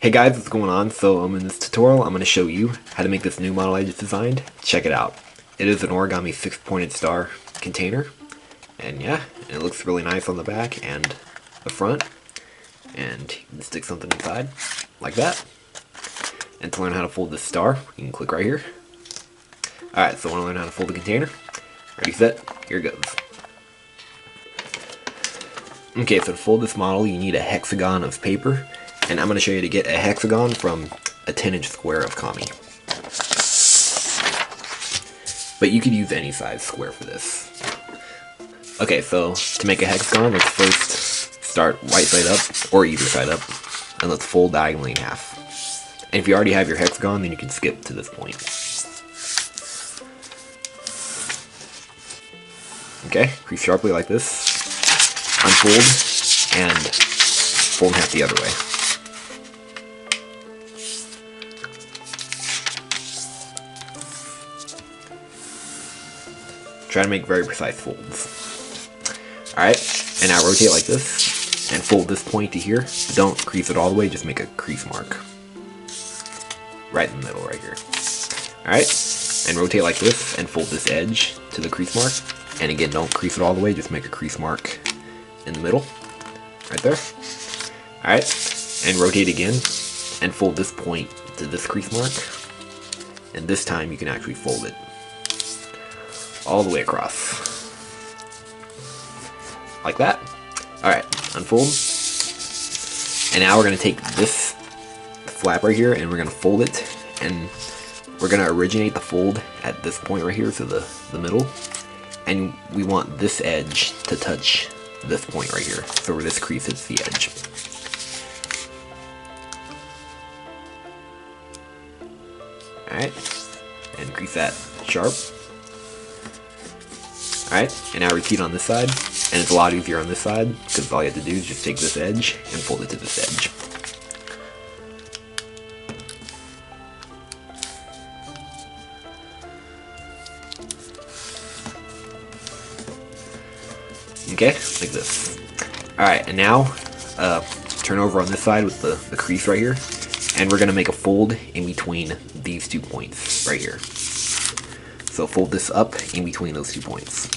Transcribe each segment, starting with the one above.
Hey guys, what's going on? So in this tutorial, I'm going to show you how to make this new model I just designed. Check it out. It is an Origami 6-pointed star container. And yeah, it looks really nice on the back and the front. And you can stick something inside, like that. And to learn how to fold this star, you can click right here. Alright, so I want to learn how to fold the container. Ready, set, here goes. Okay, so to fold this model, you need a hexagon of paper. And I'm going to show you to get a hexagon from a 10-inch square of kami. But you could use any size square for this. Okay, so to make a hexagon, let's first start right side up, or either side up, and let's fold diagonally in half. And if you already have your hexagon, then you can skip to this point. Okay, crease sharply like this, unfold, and fold in half the other way. Try to make very precise folds. Alright, and now rotate like this, and fold this point to here. Don't crease it all the way, just make a crease mark. Right in the middle, right here. Alright, and rotate like this, and fold this edge to the crease mark. And again, don't crease it all the way, just make a crease mark in the middle. Right there. Alright, and rotate again, and fold this point to this crease mark. And this time you can actually fold it all the way across. Like that. Alright, unfold. And now we're going to take this flap right here and we're going to fold it. And we're going to originate the fold at this point right here, so the middle. And we want this edge to touch this point right here. So where this crease hits the edge. Alright. And crease that sharp. Alright, and now repeat on this side, and it's a lot easier on this side, because all you have to do is just take this edge and fold it to this edge. Okay, like this. Alright, and now, turn over on this side with the crease right here, and we're going to make a fold in between these 2 points right here. So fold this up in between those 2 points.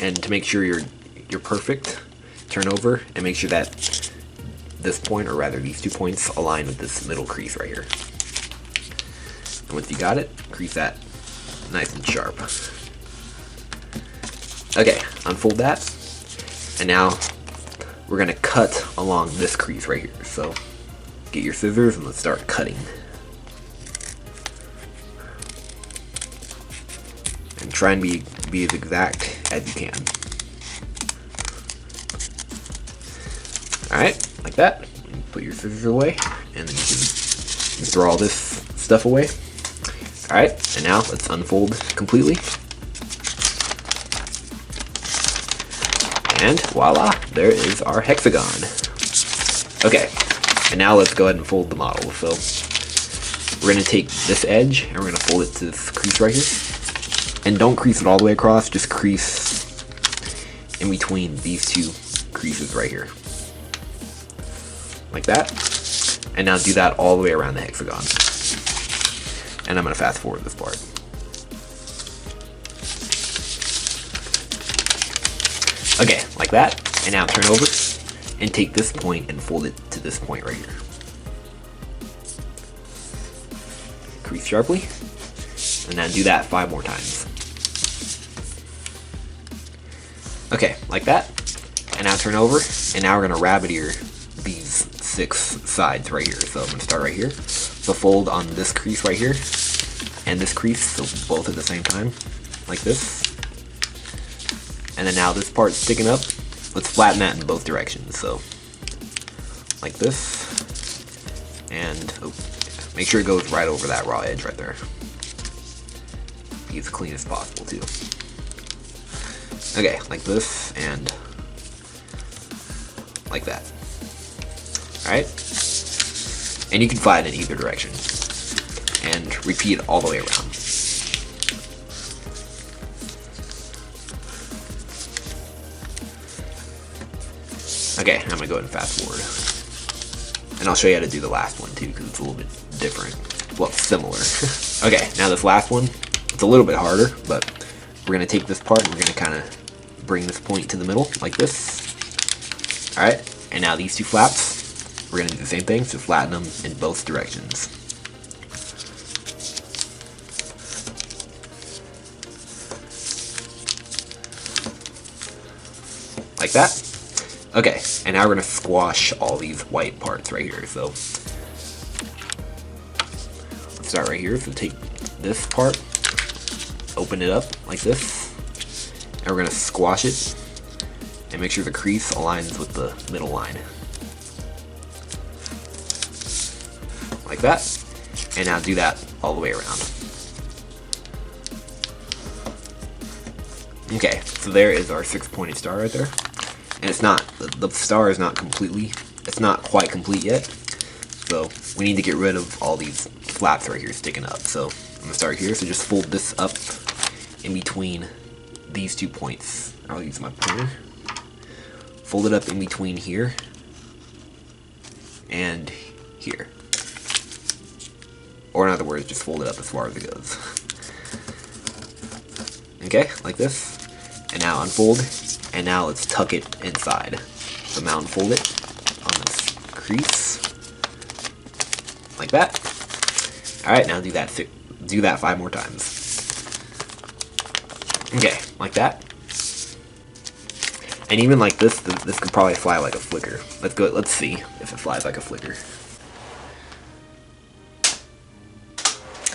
And to make sure you're perfect, turn over and make sure that this point, or rather these 2 points, align with this middle crease right here. And once you got it, crease that nice and sharp. Okay, unfold that, and now we're going to cut along this crease right here. So get your scissors and let's start cutting. And try and be as exact as you can. Alright, like that. Put your scissors away, and then you can throw all this stuff away. Alright, and now let's unfold completely. And voila, there is our hexagon. Okay, and now let's go ahead and fold the model. So we're going to take this edge and we're going to fold it to this crease right here. And don't crease it all the way across, just crease in between these 2 creases right here. Like that. And now do that all the way around the hexagon. And I'm going to fast forward this part. Okay, like that, and now turn over and take this point and fold it to this point right here. Crease sharply, and then do that 5 more times. Okay, like that, and now turn over, and now we're going to rabbit ear these 6 sides right here. So I'm going to start right here. So fold on this crease right here, and this crease, so both at the same time, like this. And then now this part's sticking up, let's flatten that in both directions. So, like this, and make sure it goes right over that raw edge right there. Be as clean as possible too. Okay, like this, and like that. Alright? And you can flatten it in either direction. And repeat all the way around. Okay, I'm gonna go ahead and fast forward. And I'll show you how to do the last one too, because it's a little bit different. Well, similar. Okay, now this last one, it's a little bit harder, but we're gonna take this part and we're gonna kind of bring this point to the middle, like this. Alright, and now these two flaps, we're gonna do the same thing, so flatten them in both directions. Like that. Okay, and now we're gonna squash all these white parts right here. So let's start right here. So take this part, open it up like this, and we're gonna squash it and make sure the crease aligns with the middle line. Like that. And now do that all the way around. Okay, so there is our 6-pointed star right there. And it's not, the star is not completely, it's not quite complete yet. So we need to get rid of all these flaps right here sticking up. So I'm gonna start here, so just fold this up in between these 2 points. I'll use my pointer. Fold it up in between here and here. Or in other words, just fold it up as far as it goes. Okay, like this. And now unfold. And now let's tuck it inside. So now unfold it on this crease. Like that. Alright, now do that 5 more times. Okay, like that. And even like this could probably fly like a flicker. Let's see if it flies like a flicker.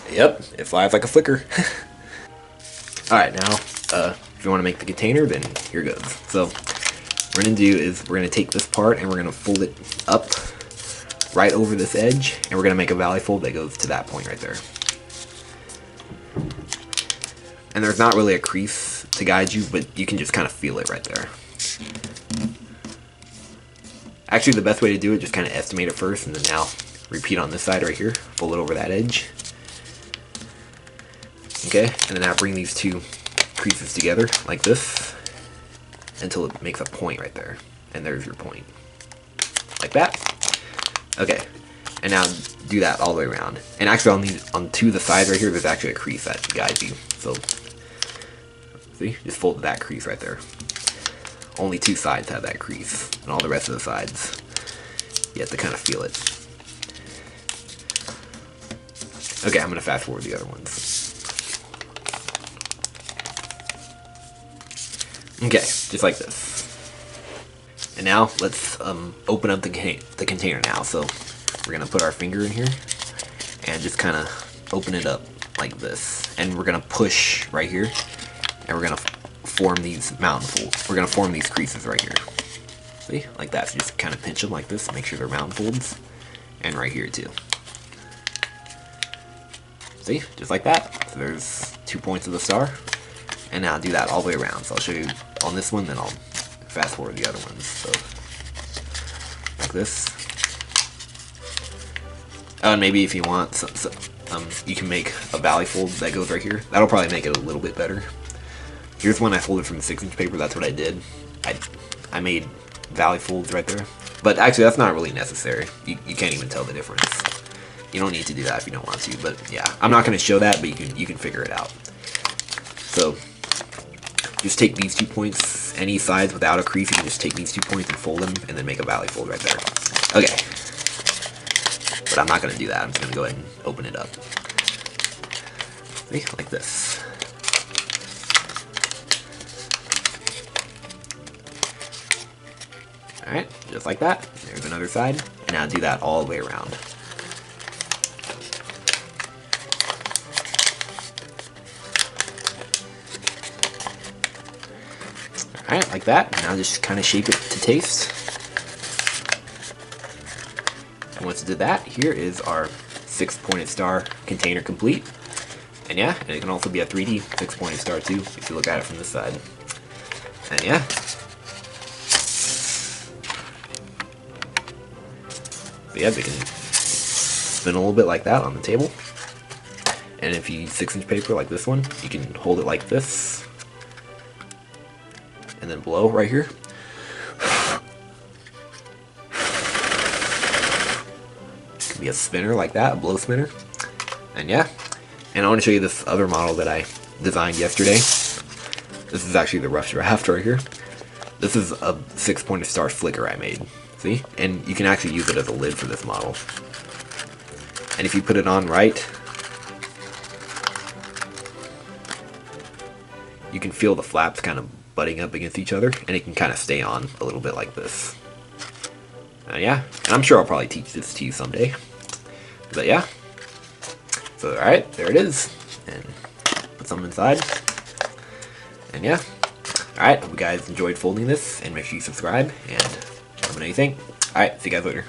Yep, it flies like a flicker. Alright, now, if you want to make the container, then here goes. So, what we're going to do is we're going to take this part and we're going to fold it up right over this edge, and we're going to make a valley fold that goes to that point right there. And there's not really a crease to guide you, but you can just kind of feel it right there. Actually, the best way to do it, just kind of estimate it first, and then now repeat on this side right here, fold it over that edge. Okay, and then now bring these two creases together like this until it makes a point right there. And there's your point. Like that. Okay, and now do that all the way around. And actually on two of the sides right here, there's actually a crease that guides you. So, see, just fold that crease right there. Only 2 sides have that crease, and all the rest of the sides, you have to kind of feel it. Okay, I'm going to fast forward the other ones. Okay, just like this. And now let's open up the container now. So we're gonna put our finger in here and just kind of open it up like this. And we're gonna push right here, and we're gonna form these mountain folds. We're gonna form these creases right here. See, like that. So just kind of pinch them like this, make sure they're mountain folds, and right here too. See, just like that. So there's 2 points of the star. And now do that all the way around. So I'll show you on this one, then I'll fast forward the other ones. So, like this. Oh, and maybe if you want, you can make a valley fold that goes right here. That'll probably make it a little bit better. Here's one I folded from the 6-inch paper. That's what I did. I made valley folds right there. But actually, that's not really necessary. You can't even tell the difference. You don't need to do that if you don't want to. But yeah, I'm not going to show that, but you can figure it out. So just take these 2 points, any sides without a crease, you can just take these 2 points and fold them, and then make a valley fold right there. Okay. But I'm not going to do that. I'm just going to go ahead and open it up. See? Like this. Alright, just like that. There's another side. And now do that all the way around. Alright, like that. Now just kind of shape it to taste. And once it did that, here is our 6-pointed star container complete. And yeah, and it can also be a 3D 6-pointed star too, if you look at it from this side. And yeah. So yeah, they can spin a little bit like that on the table. And if you use 6-inch paper like this one, you can hold it like this. And then blow right here. be a spinner like that, a blow spinner. And yeah, and I want to show you this other model that I designed yesterday. This is actually the rough draft right here. This is a 6-pointed star flicker I made. See? And you can actually use it as a lid for this model. And if you put it on right, you can feel the flaps kind of butting up against each other, and it can kind of stay on a little bit like this. Yeah, and I'm sure I'll probably teach this to you someday. But yeah. So alright, there it is. And put some inside. And yeah. Alright, hope you guys enjoyed folding this, and make sure you subscribe, and let me know what you think. Alright, see you guys later.